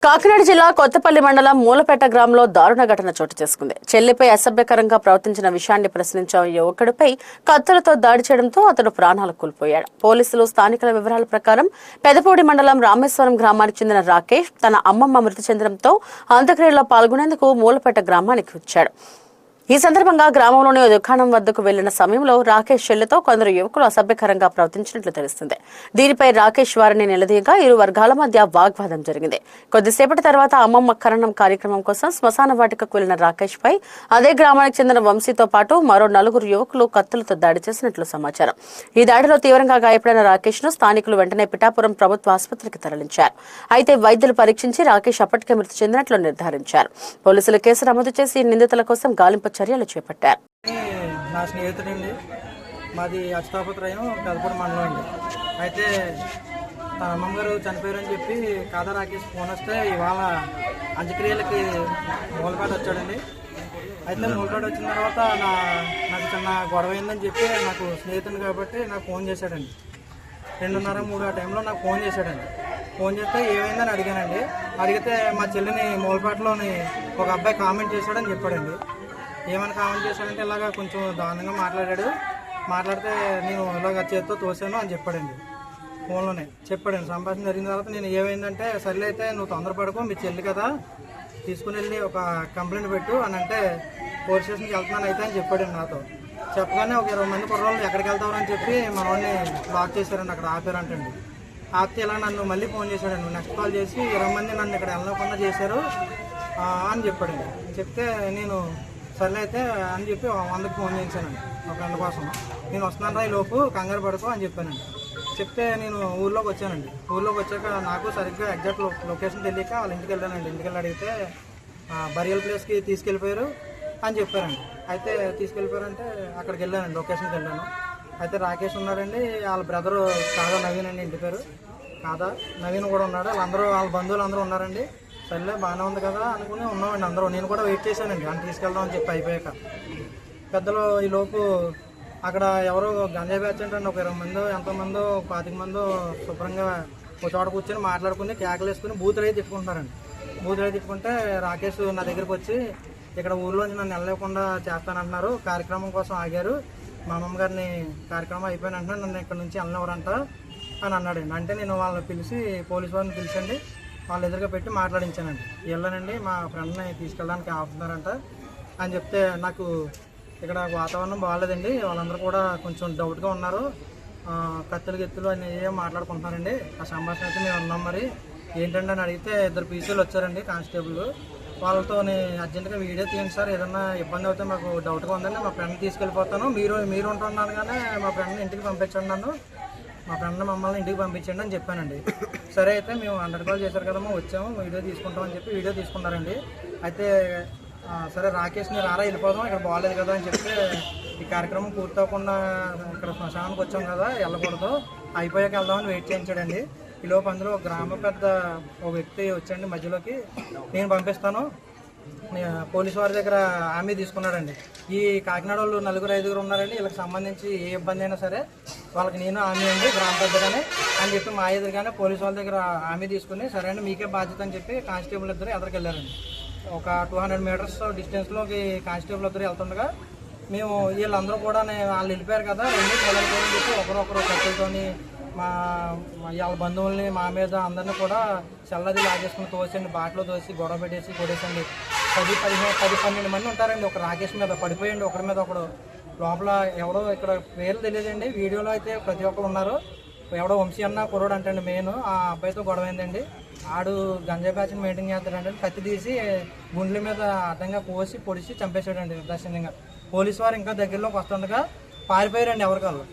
కాకినాడ జిల్లా కొత్తపల్లి మండలం మూలపేట గ్రామంలో దారుణ ఘటన చోటు చేసుకుంది. చెల్లిపై అసభ్యకరంగా ప్రవర్తించిన విషయాన్ని ప్రశ్నించిన యువకుడిపై కత్తులతో దాడి చేయడంతో అతడు ప్రాణాలు కోల్పోయాడు. పోలీసులు స్థానికుల వివరాల ప్రకారం పెదపూడి మండలం రామేశ్వరం గ్రామానికి చెందిన రాకేష్ తన అమ్మమ్మ మృతి చెందడంతో అంత్యక్రియలో పాల్గొనేందుకు మూలపేట గ్రామానికి వచ్చాడు. ఈ సందర్భంగా గ్రామంలోని దుకాణం వద్దకు వెళ్లిన సమయంలో రాకేష్ చెల్లితో కొందరు యువకులు అసభ్యకరంగా ప్రవర్తించినట్లు తెలుస్తుంది. దీనిపై రాకేష్ వారిని నిలదీయగా ఇరు వర్గాల మధ్య వాగ్వాదం జరిగింది. కొద్దిసేపటి తర్వాత అమ్మమ్మ ఖననం కార్యక్రమం కోసం శ్మశాన వాటికకు వెళ్లిన రాకేష్ పై అదే గ్రామానికి చెందిన వంశీతో పాటు మరో 4 యువకులు కత్తులతో దాడి చేసినట్లు సమాచారం. ఈ దాడిలో తీవ్రంగా గాయపడిన రాకేష్ ను స్థానికులు వెంటనే పిఠాపురం ప్రభుత్వ ఆసుపత్రికి తరలించారు. అయితే వైద్యులు పరీక్షించి రాకేష్ అప్పటికే మృతి చెందినట్లు నిర్ధారించారు. పోలీసులు కేసు నమోదు చేసి నిందితుల కోసం గాలింపు చర్యలు చేపట్టారు. నా స్నేహితుడండి, మాది అచ్యుతాపుత్రయం పెదపూడి మండలం అండి. అయితే తన అమ్మగారు చనిపోయారని చెప్పి కాదా రాకేష్ ఫోన్ వస్తే ఇవాళ అంత్యక్రియలకి మూలపేట వచ్చాడండి. అయితే మూలపేట వచ్చిన తర్వాత నాకు చిన్న గొడవ అయిందని చెప్పి నాకు స్నేహితుడు కాబట్టి నాకు ఫోన్ చేశాడండి. 2:30-3 ఆ టైంలో నాకు ఫోన్ చేశాడండి. ఫోన్ చేస్తే ఏమైందని అడిగానండి. అడిగితే మా చెల్లిని మూలపేటలోని ఒక అబ్బాయి కామెంట్ చేశాడని చెప్పాడండి. ఏమైనా కామెంట్ చేశాడంటే ఇలాగ కొంచెం దారుణంగా మాట్లాడితే నేను ఇలాగ చేతితో తోసాను అని చెప్పాడండి. ఫోన్లోనే చెప్పాడండి. సంభాషణ జరిగిన తర్వాత నేను ఏమైందంటే సర్లే అయితే నువ్వు తొందరపడకు, మీ చెల్లి కదా తీసుకుని వెళ్ళి ఒక కంప్లైంట్ పెట్టు అని అంటే పోలీస్ స్టేషన్కి వెళ్తున్నాను అయితే అని చెప్పాడండి నాతో. చెప్పగానే ఒక 20 మంది కుర్రోళ్ళు ఎక్కడికి వెళ్తామని చెప్పి మనోడిని బ్లాక్ చేశారండి. అక్కడ ఆపారంటండి. ఆపితే ఇలా నన్ను మళ్ళీ ఫోన్ చేశాడండి. నెక్స్ట్ కాల్ చేసి 20 మంది నన్ను ఇక్కడ వెళ్ళకుండా చేశారు అని చెప్పాడండి. చెప్తే నేను సర్లే అయితే అని చెప్పి 100కి ఫోన్ చేశానండి. ఒక ఫ్రెండ్ కోసం నేను వస్తున్నాను రా, ఈ లోపు కంగారు పడుకో అని చెప్పానండి. చెప్తే నేను ఊర్లోకి వచ్చానండి. ఊర్లోకి వచ్చాక నాకు సరిగ్గా ఎగ్జాక్ట్ లొకేషన్ తెలియక వాళ్ళ ఇంటికి వెళ్ళానండి. ఇంటికి వెళ్ళి అడిగితే బరియల్ ప్లేస్కి తీసుకెళ్ళిపోయారు అని చెప్పారండి. అయితే తీసుకెళ్ళిపోయారంటే అక్కడికి వెళ్ళానండి, లొకేషన్కి వెళ్ళాను. అయితే రాకేష్ ఉన్నాడండి, వాళ్ళ బ్రదరు కాదా నవీన్ అండి, ఇంటి పేరు కాదా నవీన్ కూడా ఉన్నాడు. వాళ్ళ బంధువులు అందరూ ఉన్నారండి. సర్లే బాగానే ఉంది కదా అనుకుని ఉన్నామండి అందరూ. నేను కూడా వెయిట్ చేశానండి అని తీసుకెళ్దాం అని చెప్పి. అయిపోయాక పెద్దలు ఈ లోపు అక్కడ ఎవరో గంజాయి బ్యాచ్ అంటే ఒక 20 మందో ఎంతోమందో 25 మందో శుభ్రంగా ఒక చోట కూర్చొని మాట్లాడుకుని కేకలు వేసుకుని బూతులు అయితే తిట్టుకుంటున్నారండి. బూతులు అయితే తిట్టుకుంటే రాకేష్ నా దగ్గరికి వచ్చి ఇక్కడ ఊర్లోంచి నన్ను వెళ్ళలేకుండా చేస్తానంటున్నారు, కార్యక్రమం కోసం ఆగారు, మా అమ్మమ్మ గారిని కార్యక్రమం అయిపోయినంటే నన్ను ఇక్కడ నుంచి వెళ్ళనివ్వరంట అని అన్నాడండి. అంటే నేను వాళ్ళని పిలిచి పోలీసు వారిని పిలిచండి వాళ్ళు ఎదురుగా పెట్టి మాట్లాడించానండి. వెళ్ళానండి మా ఫ్రెండ్ని తీసుకెళ్ళడానికి ఆపుతున్నారంట అని చెప్తే నాకు ఇక్కడ వాతావరణం బాగాలేదండి, వాళ్ళందరూ కూడా కొంచెం డౌట్గా ఉన్నారు, కత్తులు అని ఏం మాట్లాడుకుంటున్నారండి. ఆ సంభాషణ అయితే మేము ఉన్నాం. మరి ఏంటంటే అని అడిగితే 2 పీసీలు వచ్చారండి కానిస్టేబుల్. వాళ్ళతో అర్జెంటుగా వీడియో తీయండి సార్, ఏదన్నా ఇబ్బంది అవుతే మాకు డౌట్గా ఉందండి, మా ఫ్రెండ్ని తీసుకెళ్ళిపోతాను, మీరు ఉంటున్నాను కానీ మా ఫ్రెండ్ని ఇంటికి పంపించండి, మా ఫ్రెండ్ మమ్మల్ని ఇంటికి పంపించండి అని చెప్పానండి. సరే అయితే మేము 100 కాల్ చేశారు కదమ్మా, వచ్చాము వీడియో తీసుకుంటామని చెప్పి వీడియో తీసుకున్నారండి. అయితే సరే రాకేష్ని రారా వెళ్ళిపోదాం, ఇక్కడ బాగాలేదు కదా అని చెప్తే ఈ కార్యక్రమం పూర్తవకుండా ఇక్కడ శ్మశానానికి వచ్చాం కదా వెళ్ళకూడదు, అయిపోయాక వెళ్దామని వెయిట్ చేయించాడండి. ఈ లోపు అందులో గ్రామ పెద్ద ఒక వ్యక్తి వచ్చండి మధ్యలోకి, నేను పంపిస్తాను పోలీసు వారి దగ్గర హామీ తీసుకున్నాడండి. ఈ కాకినాడ వాళ్ళు 4-5 ఉన్నారండి, వీళ్ళకి సంబంధించి ఏ ఇబ్బంది అయినా సరే వాళ్ళకి నేను హామీ అండి గ్రామ పెద్దగానే అని చెప్పి మా ఎదురుగానే పోలీసు వాళ్ళ దగ్గర హామీ తీసుకుని సరే అండి మీకే బాధ్యత అని చెప్పి కానిస్టేబుల్ ఇద్దరు ఎదురుకి వెళ్ళారండి. ఒక 200 మీటర్స్ డిస్టెన్స్లోకి కానిస్టేబుల్ ఇద్దరు వెళ్తుండగా మేము వీళ్ళందరూ కూడా వాళ్ళు వెళ్ళిపోయారు కదా, 2 వెళ్ళిపోయారని చెప్పి ఒకరొకరు కత్తులతోని వాళ్ళ బంధువుల్ని మా మీద అందరినీ కూడా చల్లది లాగేసుకుని తోసండి, బాటలో తోసి గొడవ పెట్టేసి కొట్టేసండి. 10-12 మంది ఉంటారండి. ఒక రాకేష్ మీద పడిపోయండి, ఒకరి మీద ఒకడు. లోపల ఎవడో ఇక్కడ పేర్లు తెలియదండి, వీడియోలో అయితే ప్రతి ఒక్కరు ఉన్నారు. ఎవడో వంశీ అన్న కుర్రోడు అంటండి మెయిన్, ఆ అబ్బాయితో గొడవ అయిందండి. ఆడు గంజాయి బ్యాచ్ని మెయింటైన్ చేస్తాడంటే కత్తి తీసి గుండెల మీద అడ్డంగా కోసి పొడిచి చంపేశాడండి నిర్దాక్షిణ్యంగా. పోలీసు వారు ఇంకా దగ్గరలోకి వస్తుండగా పారిపోయారండి ఎవరికాళ్ళు.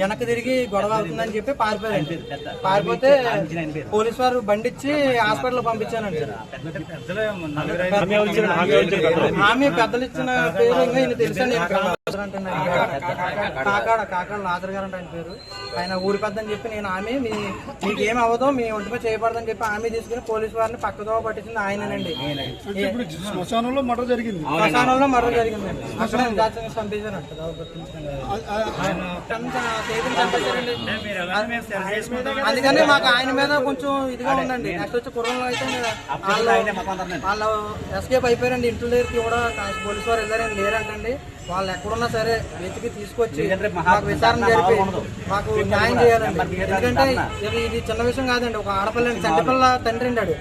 వెనక్కి తిరిగి గొడవ అవుతుందని చెప్పి పారిపోయారండి. పారిపోతే పోలీసు వారు బండిచ్చి హాస్పిటల్ పంపించానండి. హామీ పెద్దలు ఇచ్చిన పేరు ఇంకా ఈయన తెలుసండి, కాకాడ లాజర్ గారు అంటే ఆయన పేరు. ఆయన ఊరి పెద్ద అని చెప్పి నేను హామీ మీకేం అవ్వదో మీ ఒంటిపై చేయబడదని చెప్పి హామీ తీసుకుని పోలీసు వారిని పక్కదో పట్టించింది ఆయనండి. శ్మశానంలో మర్డర్ జరిగింది, అక్కడ పంపించారంట. చేతిని చంపేశారండి. అందుకని మాకు ఆయన మీద కొంచెం ఇదిగా ఉందండి. నెక్స్ట్ వచ్చి కుర్రంలో అయితే వాళ్ళు ఎస్కేప్ అయిపోయారండి. ఇంట్లో దగ్గరికి కూడా పోలీసు వారు వెళ్ళారని లేరంటండి. వాళ్ళు ఎక్కడున్నా సరే వెతికి తీసుకొచ్చి మాకు విచారణ జరిపి మాకు న్యాయం చేయాలండి. ఎందుకంటే ఇది చిన్న విషయం కాదండి. ఒక ఆడపిల్ల చంటిపిల్ల తండ్రి అండి.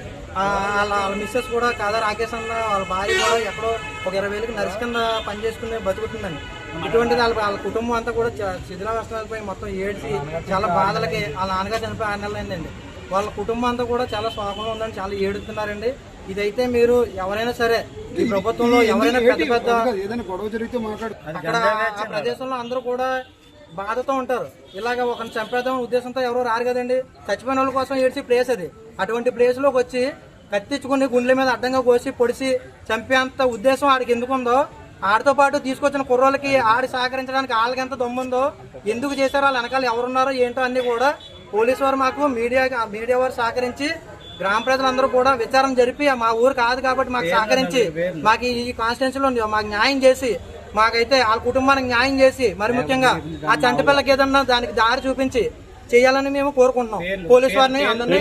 వాళ్ళ మిస్సెస్ కూడా కాదా రాకేష్ అన్న వాళ్ళ భార్య కూడా ఎక్కడో ఒక 20,000కి నర్స్ కింద పని చేసుకుని బతుకుతుందండి. ఇటువంటిది వాళ్ళ కుటుంబం అంతా కూడా శిథిలావస్థలపై మొత్తం ఏడ్చి చాలా బాధలకి వాళ్ళ నాన్నగా చనిపోయి 6 నెలలు అయిందండి. వాళ్ళ కుటుంబం అంతా కూడా చాలా శోకంలో ఉందని చాలా ఏడుస్తున్నారండి. ఇదైతే మీరు ఎవరైనా సరే ఈ ప్రభుత్వంలో ఎవరైనా పెద్ద ఏదైనా గొడవ జరిగితే మాట్లాడు అక్కడ ఆ ప్రదేశంలో అందరూ కూడా బాధతో ఉంటారు. ఇలాగ ఒకరిని చంపేద్దాం ఉద్దేశంతో ఎవరో రారు కదండి. చచ్చిపోయిన వాళ్ళ కోసం ఏడ్చి ప్లేస్ అది. అటువంటి ప్లేస్ లోకి వచ్చి కత్తిచ్చుకుని గుండెల మీద అడ్డంగా కోసి పొడిచి చంపేంత ఉద్దేశం ఆడికి ఎందుకుందో, ఆడితో పాటు తీసుకొచ్చిన కుర్రోళ్ళకి ఆడి సహకరించడానికి వాళ్ళకి ఎంత దమ్ముందో, ఎందుకు చేశారో వాళ్ళ వెనకాల ఎవరున్నారో ఏంటో అన్ని కూడా పోలీసు వారు మాకు మీడియా వారు సహకరించి గ్రామ ప్రజలందరూ కూడా విచారణ జరిపి మా ఊరు కాదు కాబట్టి మాకు సహకరించి మాకు ఈ కాన్స్టిట్యున్సీలో మాకు న్యాయం చేసి మాకైతే వాళ్ళ కుటుంబానికి న్యాయం చేసి మరి ముఖ్యంగా ఆ చంటి పిల్లకి ఏదన్నా దానికి దారి చూపించి చేయాలని మేము కోరుకుంటున్నాం. పోలీసు వారిని అందరినీ